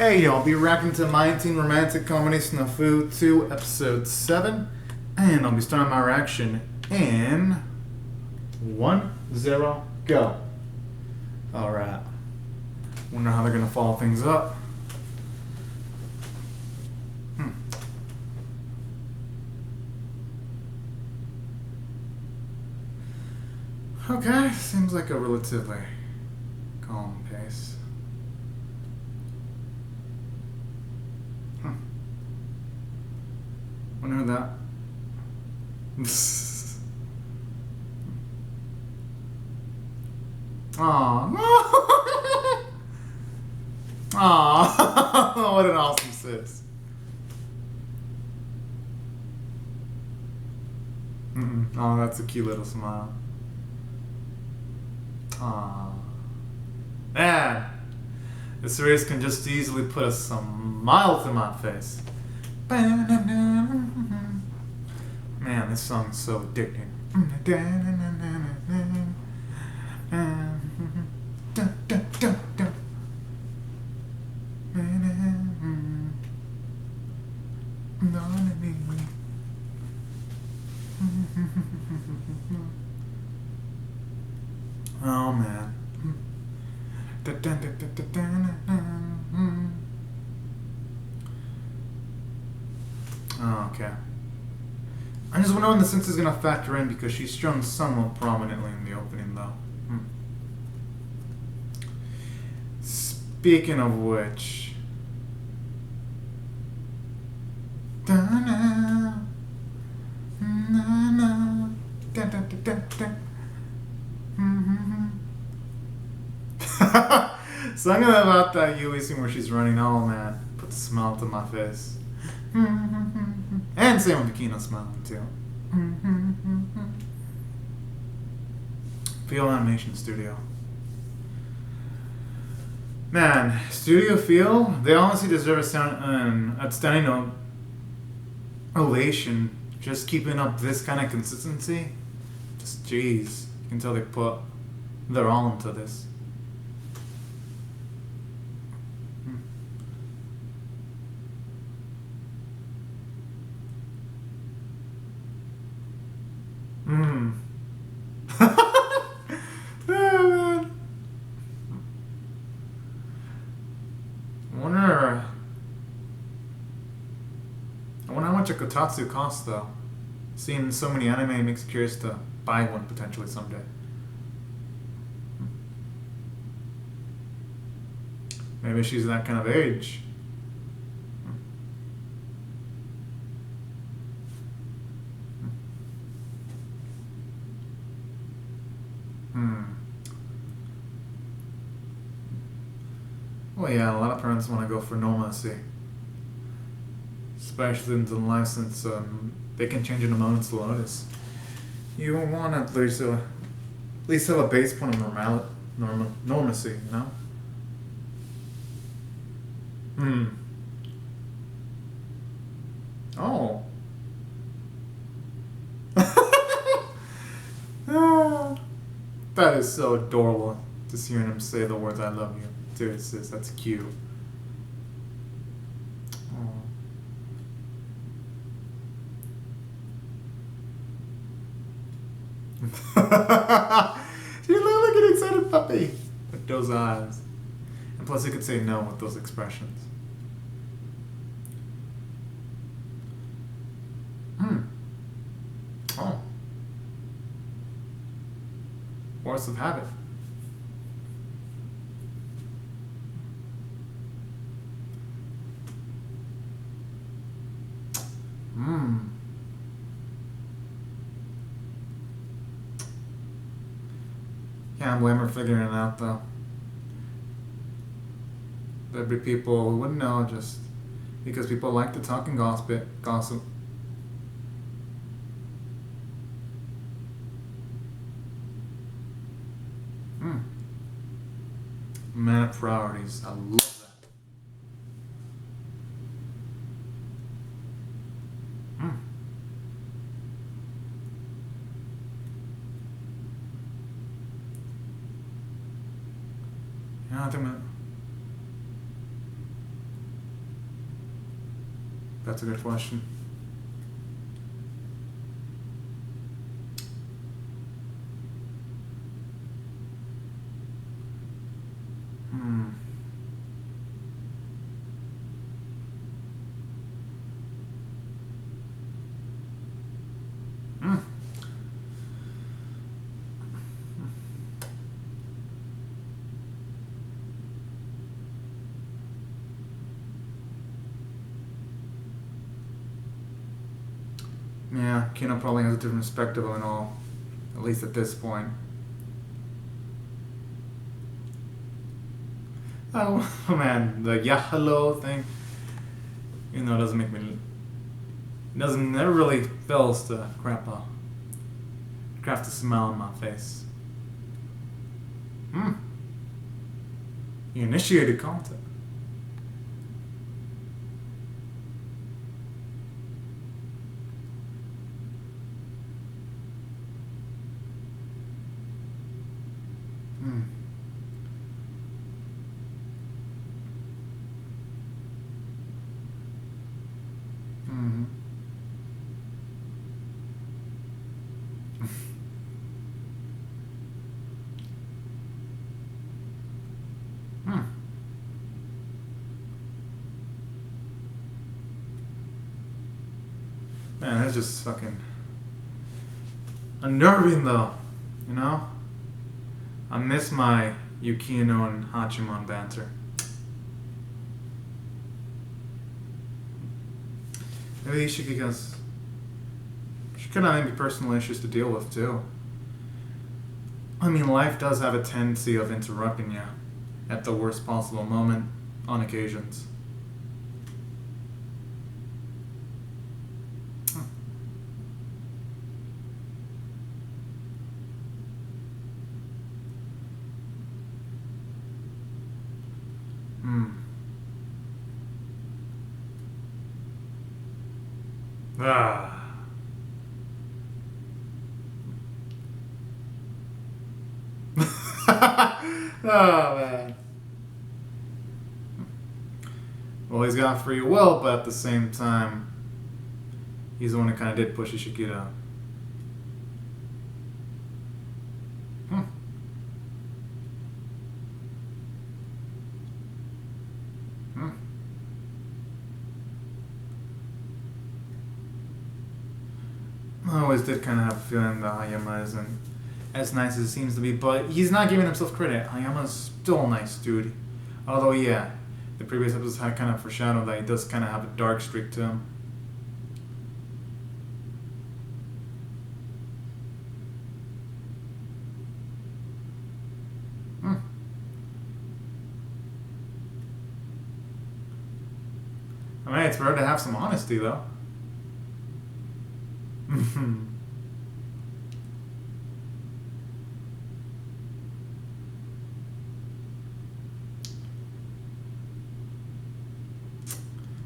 Hey, I'll be reacting to my teen romantic comedy SNAFU 2 episode 7, and I'll be starting my reaction in 1, 0, go. Alright. Wonder how they're gonna follow things up. Okay, seems like a relatively calm pace. Wonder who that. Aww. Aww. What an awesome sis. Oh, that's a cute little smile. Aww. Man, this race can just easily put a smile to my face. Man, this song is so addicting. Oh man. Oh, okay. I just wonder when the sense is gonna factor in because she's shown somewhat prominently in the opening though. Speaking of which, song about that Yui scene where she's running, oh man, put a smile to my face. And same with Kino smiling too. Feel Animation Studio. Man, Studio Feel, they honestly deserve an outstanding ovation. Just keeping up this kind of consistency. Just jeez, you can tell they put their all into this. Oh, man. I wonder how much a kotatsu costs though. Seeing so many anime makes me curious to buy one potentially someday. Maybe she's that kind of age. Well, yeah, a lot of parents want to go for normalcy, especially in the license. They can change in a moment's notice. You want to at least have a base point of normalcy, you know? Oh. That is so adorable, just hearing him say the words "I love you." Dude, sis, that's cute. She looked like an excited puppy with those eyes. And plus, he could say no with those expressions. Oh. Force of habit. Can't blame her figuring it out though. There'd be people who wouldn't know just because people like to talk and gossip. Man of priorities. I love that. Yeah, I think That's a good question. Yeah, Kino probably has a different perspective on it all, at least at this point. Oh man, the yeah hello thing, doesn't make me. Never really fails to craft a smile on my face. You initiated contact. Man, that's just fucking unnerving though, I miss my Yukino and Hachiman banter. Maybe she could have maybe personal issues to deal with too. I mean, life does have a tendency of interrupting you at the worst possible moment on occasions. Oh man. Well, he's got free will, but at the same time, he's the one who kind of did push Ishikita. I always did kind of have a feeling that Hayama isn't as nice as it seems to be, but he's not giving himself credit. Hayama's still a nice dude. Although, yeah, the previous episodes had kind of foreshadowed that he does kind of have a dark streak to him. I mean, it's rare to have some honesty, though.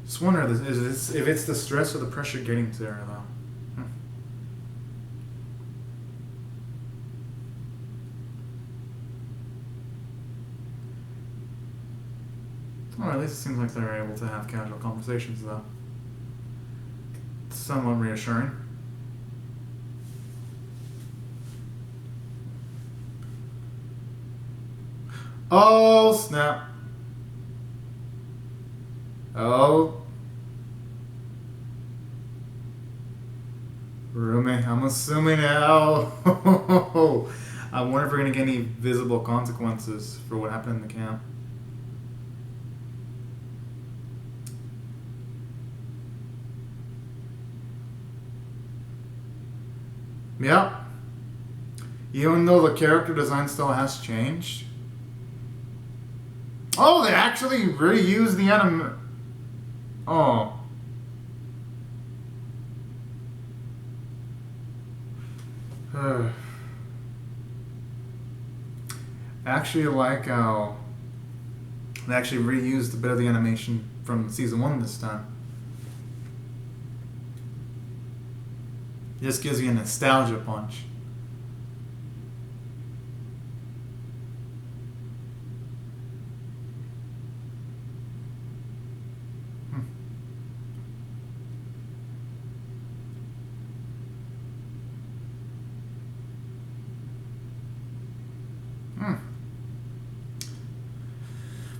Just wonder if it's the stress or the pressure getting to her, though. Well, at least it seems like they're able to have casual conversations, though. It's somewhat reassuring. Oh, snap. Oh. Roommate, I'm assuming now. I wonder if we're going to get any visible consequences for what happened in the camp. Yep. Even though the character design still has changed. Oh, they actually reused the anime. Oh. I actually like how they actually reused a bit of the animation from season 1 this time. Just gives you a nostalgia punch.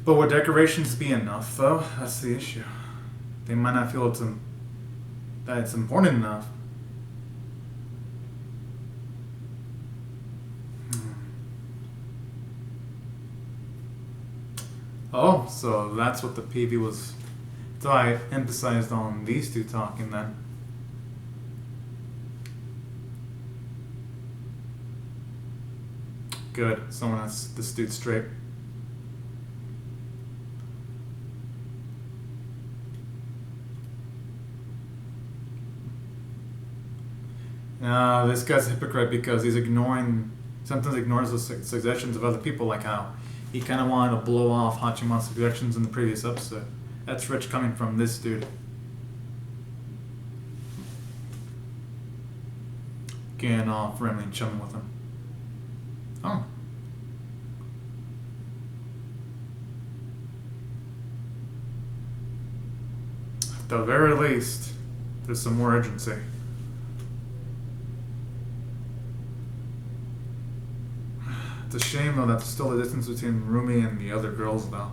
But would decorations be enough, though? That's the issue. They might not feel that it's important enough. Oh, so that's what the PV was. So I emphasized on these two talking then. Good. Someone has this dude straight. This guy's a hypocrite because he's sometimes ignores the suggestions of other people, like how he kind of wanted to blow off Hachiman's suggestions in the previous episode. That's rich coming from this dude. Getting all friendly and chumming with him. Oh. At the very least, there's some more urgency. It's a shame, though, that there's still a distance between Rumi and the other girls, though.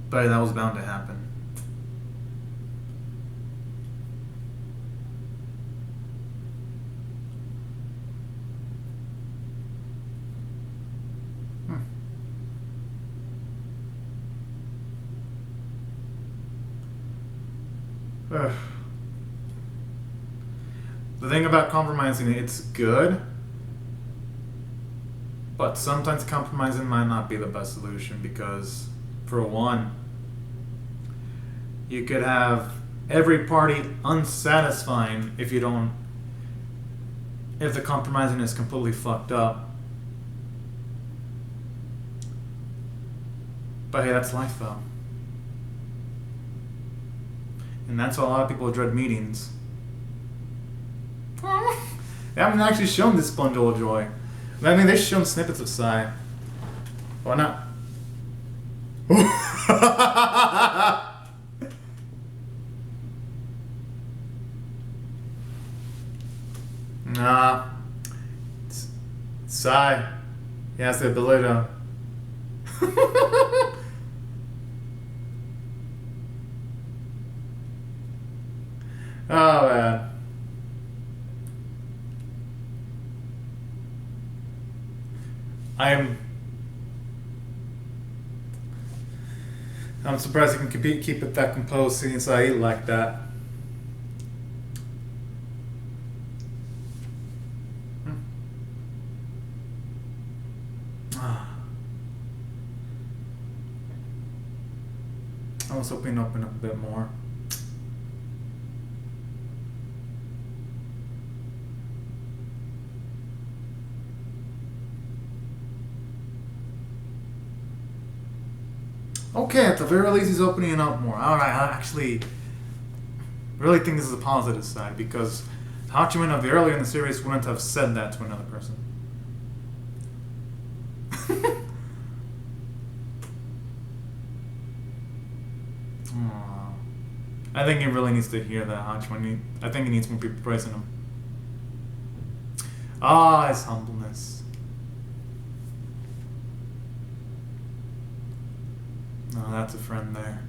But that was bound to happen. The thing about compromising, it's good, but sometimes compromising might not be the best solution because, for one, you could have every party unsatisfying if the compromising is completely fucked up. But hey, that's life though. And that's why a lot of people dread meetings. They haven't actually shown this Sponge Joy. I mean, they've shown snippets of Sai. Why not? Nah. Sai. He has the ability to... Oh, man. I'm surprised he can keep it that composed seeing Saeed like that. I was hoping to open up a bit more. Okay, at the very least, he's opening it up more. Alright, I actually really think this is a positive side because Hachiman of earlier in the series wouldn't have said that to another person. I think he really needs to hear that, Hachiman. I think he needs more people praising him. His humbleness. Oh, that's a friend there.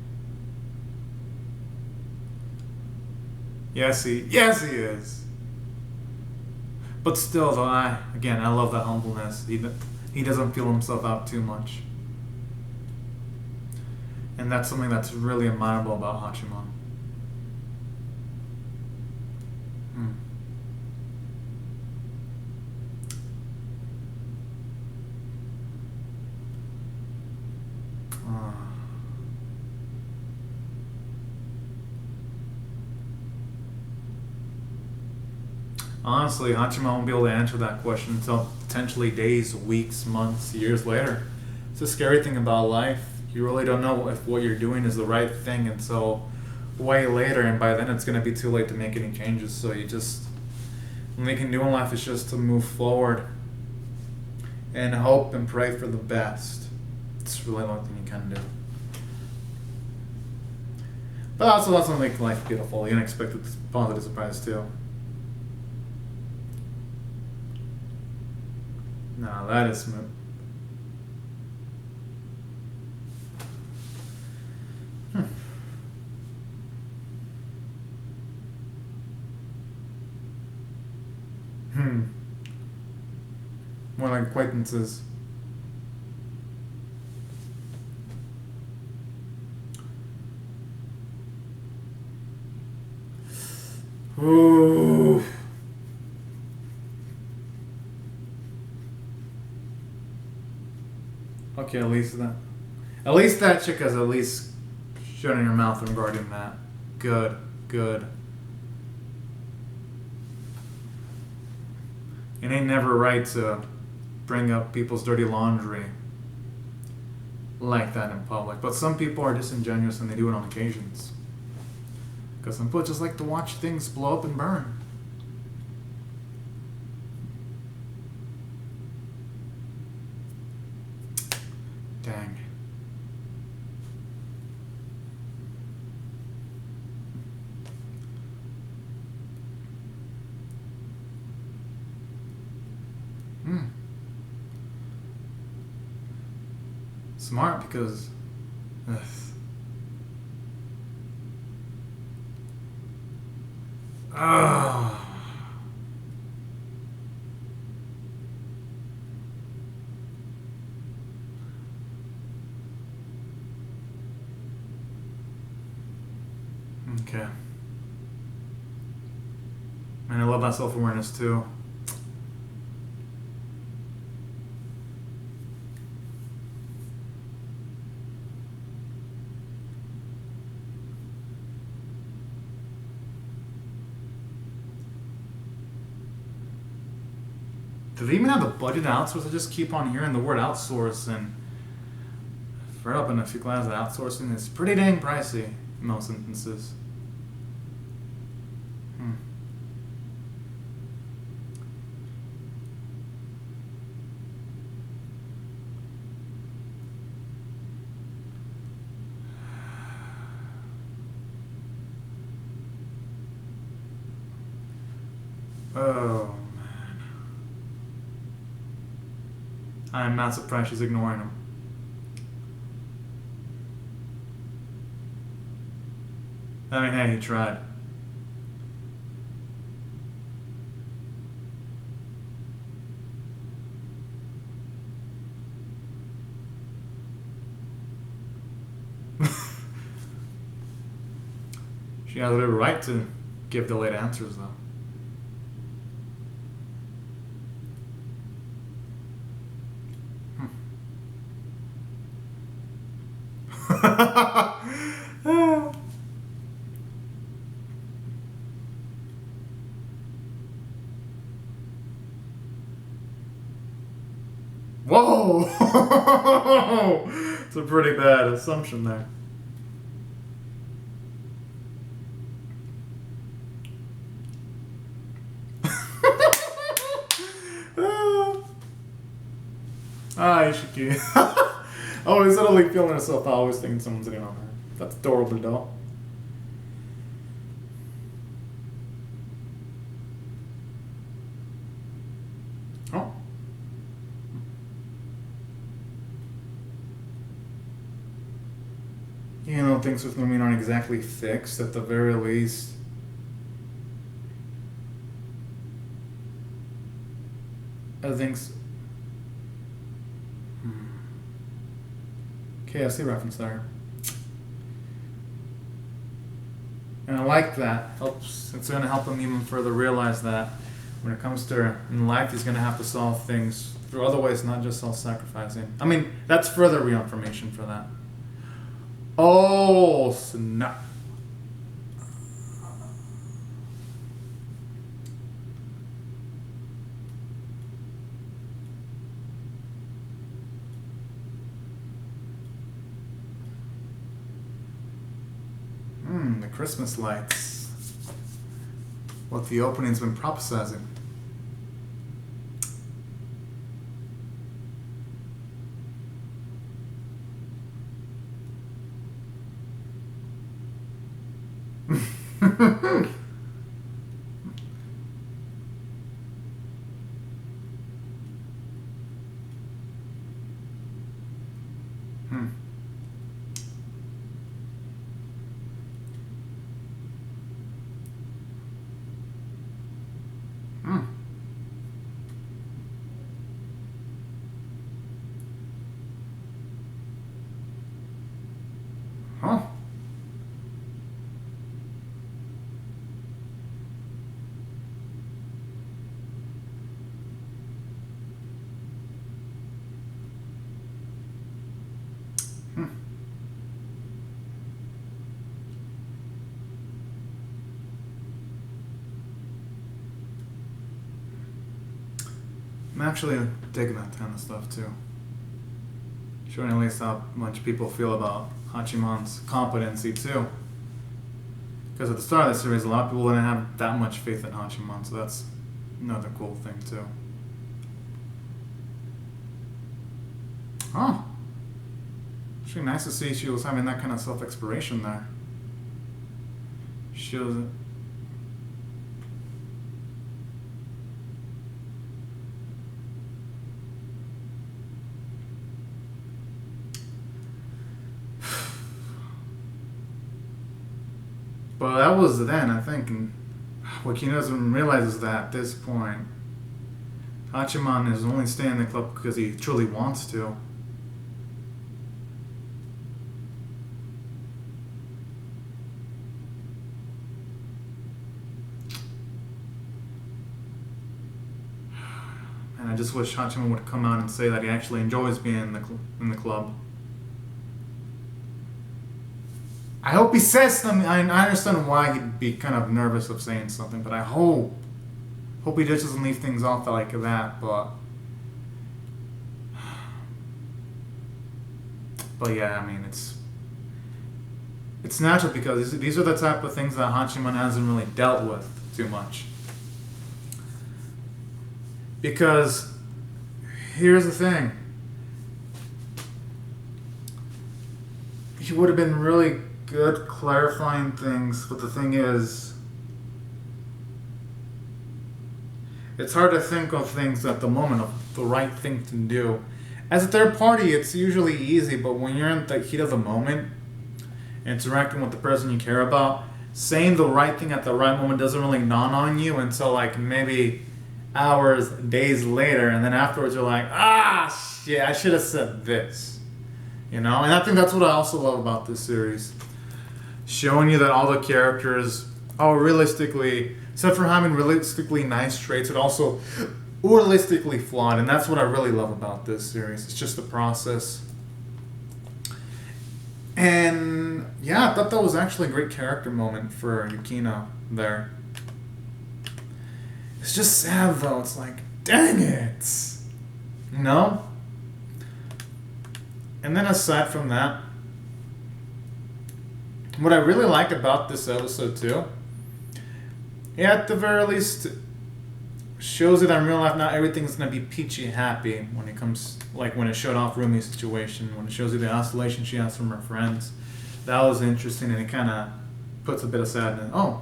Yes, he is. But still, though, I love that humbleness. He doesn't feel himself out too much. And that's something that's really admirable about Hachiman. Honestly, Hachiman won't be able to answer that question until potentially days, weeks, months, years later. It's a scary thing about life. You really don't know if what you're doing is the right thing until way later, and by then it's going to be too late to make any changes. So what you can do in life is just to move forward and hope and pray for the best. It's really the only thing you can do. But also that's what makes life beautiful. The unexpected positive surprise too. Now that is smooth. More like acquaintances. Ooh. Okay, at least that chick has at least shut in her mouth regarding that. Good, good. It ain't never right to bring up people's dirty laundry like that in public. But some people are disingenuous and they do it on occasions. Because some people just like to watch things blow up and burn. Dang. Smart because okay. And I love that self-awareness too. Do they even have the budget to outsource? I just keep on hearing the word outsource, and I've read up in a few classes that outsourcing is pretty dang pricey in most instances. Oh, man. I'm not surprised she's ignoring him. I mean, hey, he tried. She has every right to give delayed answers, though. Whoa! It's a pretty bad assumption there. Ishiki. Oh, he's suddenly feeling herself. I always thinking someone's hitting on her. That's adorable, though. Oh. You know, things with women aren't exactly fixed, at the very least. I think so. KFC reference there. And I like that. Helps. It's going to help him even further realize that when it comes to in life, he's going to have to solve things through other ways, not just self-sacrificing. I mean, that's further reaffirmation for that. Oh, snap. The Christmas lights. What the opening's been prophesizing. Hmm. Hmm. Huh. Hmm. I'm actually digging that kind of stuff too. Showing at least how much people feel about Hachiman's competency too. Because at the start of the series, a lot of people didn't have that much faith in Hachiman, so that's another cool thing too. Oh, actually nice to see she was having that kind of self-exploration there. She was. But that was then, I think, and what Kino doesn't realize is that at this point, Hachiman is only staying in the club because he truly wants to. And I just wish Hachiman would come out and say that he actually enjoys being in the club. I hope he says something. I understand why he'd be kind of nervous of saying something, but I hope he just doesn't leave things off like that. But yeah, I mean it's natural because these are the type of things that Hachiman hasn't really dealt with too much. Because here's the thing, he would have been really good clarifying things, but the thing is, it's hard to think of things at the moment of the right thing to do. As a third party, it's usually easy, but when you're in the heat of the moment, interacting with the person you care about, saying the right thing at the right moment doesn't really dawn on you until like maybe hours, days later, and then afterwards you're like, shit, I should have said this. You know? And I think that's what I also love about this series. Showing you that all the characters are realistically, except for having realistically nice traits, but also realistically flawed. And that's what I really love about this series. It's just the process. And yeah, I thought that was actually a great character moment for Yukino there. It's just sad though. It's like, dang it. You know? And then aside from that, what I really like about this episode too, at the very least, shows that in real life not everything's gonna be peachy happy when it comes, like when it showed off Rumi's situation, when it shows you the isolation she has from her friends. That was interesting, and it kind of puts a bit of sadness. Oh.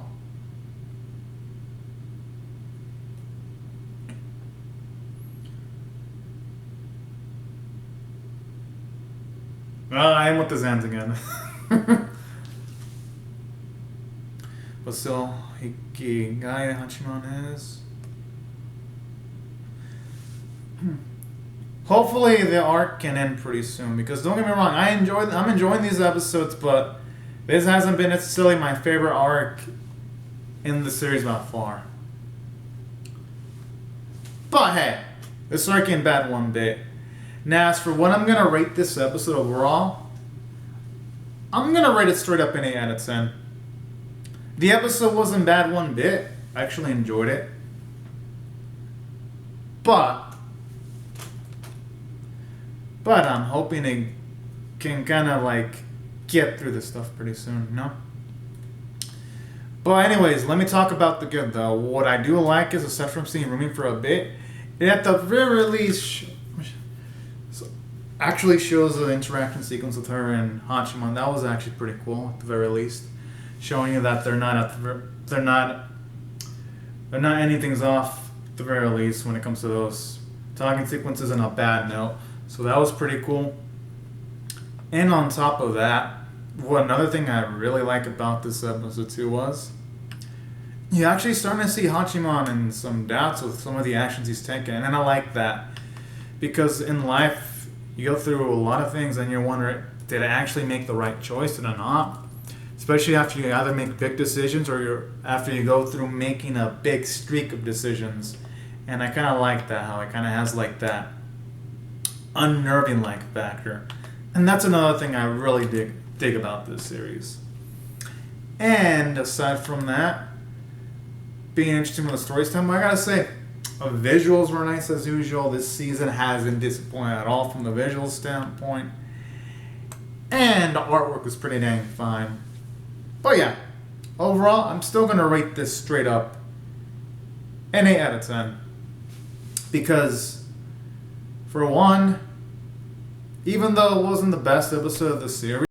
I am with the Zans again. But still, Ikigai Hachiman is. Hopefully the arc can end pretty soon, because don't get me wrong, I'm enjoying these episodes, but this hasn't been necessarily my favorite arc in the series by far. But hey, this arc ain't bad one bit. Now, as for what I'm gonna rate this episode overall, I'm gonna rate it straight up an 8 out of 10. The episode wasn't bad one bit. I actually enjoyed it. But I'm hoping it can kind of like get through this stuff pretty soon, you know? But anyways, let me talk about the good though. What I do like is, aside from seeing Rumi for a bit, it at the very least actually shows the interaction sequence with her and Hachiman. That was actually pretty cool at the very least, showing you that they're not anything's off at the very least when it comes to those talking sequences on a bad note. So that was pretty cool. And on top of that, another thing I really like about this episode too was you're actually starting to see Hachiman in some doubts with some of the actions he's taking. And I like that. Because in life, you go through a lot of things and you're wondering, did I actually make the right choice? Did I not? Especially after you either make big decisions or after you go through making a big streak of decisions. And I kind of like that, how it kind of has like that unnerving like factor. And that's another thing I really dig about this series. And aside from that, being interesting with the stories time, I gotta say, visuals were nice as usual. This season hasn't disappointed at all from the visual standpoint. And the artwork was pretty dang fine. But yeah, overall, I'm still going to rate this straight up an 8 out of 10. Because, for one, even though it wasn't the best episode of the series,